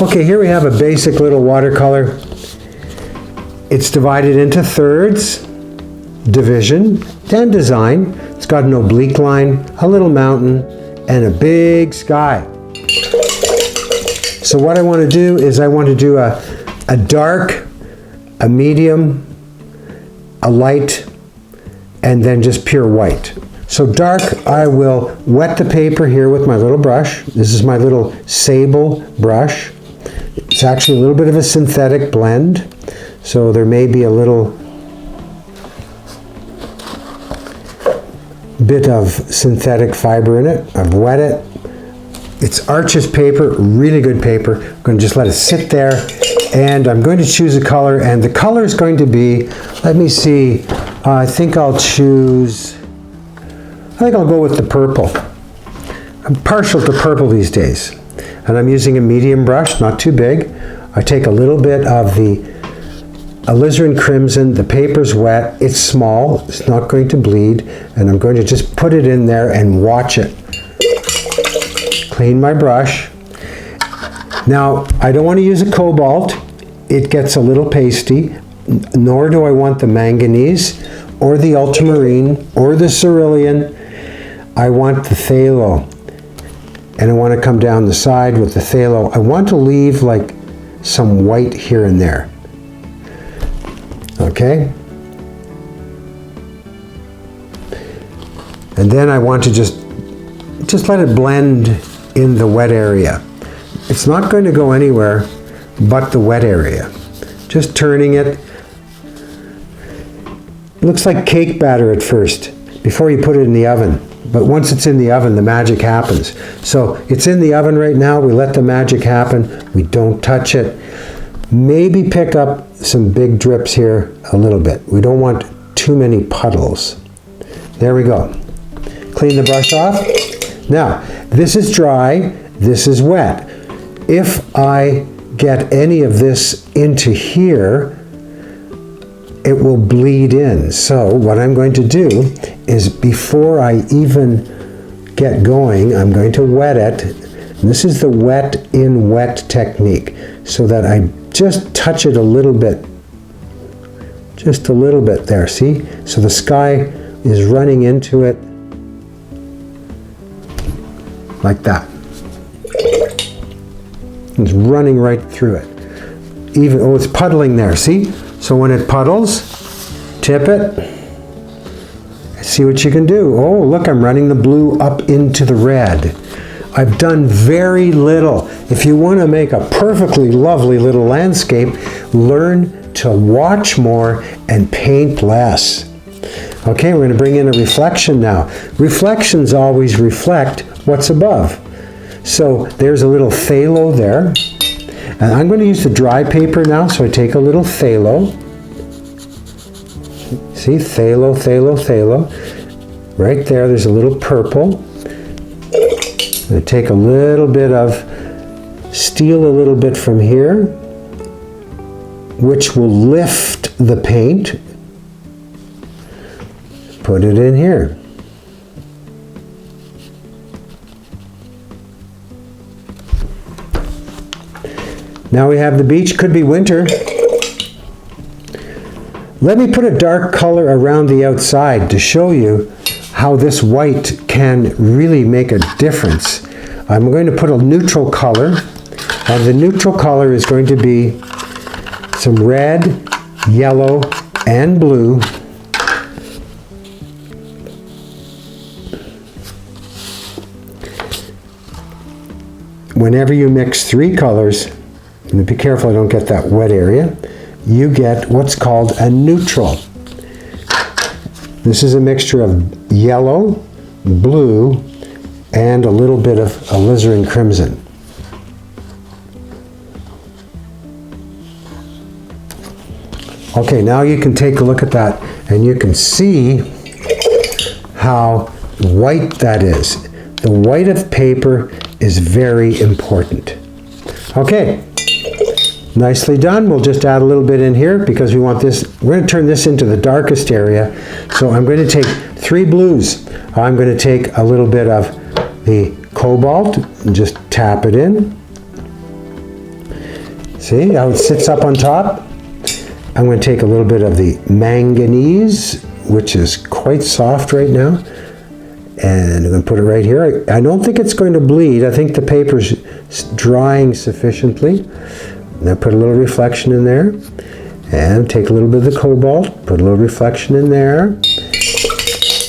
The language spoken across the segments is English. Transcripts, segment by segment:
Okay, here we have a basic little watercolor. It's divided into thirds, division, and design. It's got an oblique line, a little mountain, and a big sky. So what I want to do is I want to do a dark, a medium, a light, and then just pure white. So dark, I will wet the paper here with my little brush. This is my little sable brush. It's actually a little bit of a synthetic blend, so there may be a little bit of synthetic fiber in it. I've wet it. It's Arches paper, really good paper. I'm going to just let it sit there, and I'm going to choose a color, and the color is going to be, let me see, I think I'll go with the purple. I'm partial to purple these days, and I'm using a medium brush, not too big. I take a little bit of the alizarin crimson, the paper's wet, it's small, it's not going to bleed, and I'm going to just put it in there and watch it. Clean my brush. Now, I don't want to use a cobalt. It gets a little pasty, nor do I want the manganese, or the ultramarine, or the cerulean. I want the phthalo, and I want to come down the side with the phthalo. I want to leave like some white here and there. Okay? And then I want to just let it blend in the wet area. It's not going to go anywhere but the wet area. Just turning it. It looks like cake batter at first, before you put it in the oven. But once it's in the oven, the magic happens. So it's in the oven right now. We let the magic happen. We don't touch it. Maybe pick up some big drips here a little bit. We don't want too many puddles. There we go. Clean the brush off. Now, this is dry, this is wet. If I get any of this into here, it will bleed in. So what I'm going to do is, before I even get going, I'm going to wet it. And this is the wet in wet technique, so that I just touch it a little bit. Just a little bit there, see? So the sky is running into it like that. It's running right through it. Even, oh, it's puddling there, see? So when it puddles, tip it. See what you can do. Oh, look, I'm running the blue up into the red. I've done very little. If you want to make a perfectly lovely little landscape, learn to watch more and paint less. Okay, we're going to bring in a reflection now. Reflections always reflect what's above. So there's a little phthalo there. And I'm going to use the dry paper now, so I take a little phthalo. See, phthalo, phthalo, phthalo. Right there, there's a little purple. I'm going to take a little bit of, steal a little bit from here, which will lift the paint. Put it in here. Now we have the beach, could be winter. Let me put a dark color around the outside to show you how this white can really make a difference. I'm going to put a neutral color, and the neutral color is going to be some red, yellow, and blue. Whenever you mix three colors, and be careful I don't get that wet area, you get what's called a neutral. This is a mixture of yellow, blue, and a little bit of alizarin crimson. Okay, now you can take a look at that and you can see how white that is. The white of paper is very important. Okay, nicely done. We'll just add a little bit in here because we want this, we're going to turn this into the darkest area. So I'm going to take three blues. I'm going to take a little bit of the cobalt and just tap it in. See how it sits up on top? I'm going to take a little bit of the manganese, which is quite soft right now, and I'm going to put it right here. I don't think it's going to bleed. I think the paper's drying sufficiently. And I put a little reflection in there, and take a little bit of the cobalt, put a little reflection in there,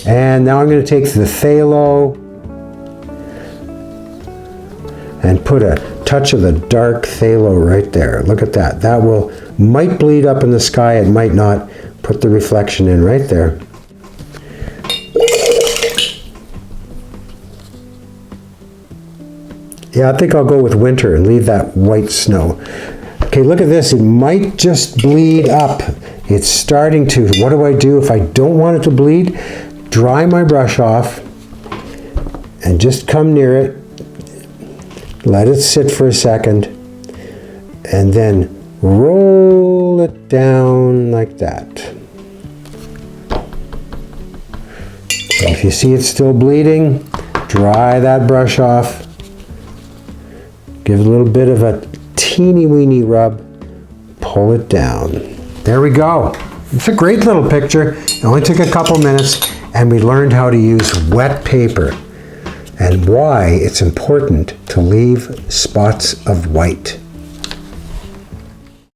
and now I'm going to take the phthalo and put a touch of the dark phthalo right there. Look at that. That might bleed up in the sky, it might not. Put the reflection in right there. Yeah, I think I'll go with winter and leave that white snow. Okay, look at this. It might just bleed up. It's starting to. What do I do if I don't want it to bleed? Dry my brush off and just come near it. Let it sit for a second and then roll it down like that. So if you see it's still bleeding, dry that brush off. Give it a little bit of a teeny weeny rub. Pull it down. There we go. It's a great little picture. It only took a couple minutes, and we learned how to use wet paper and why it's important to leave spots of white.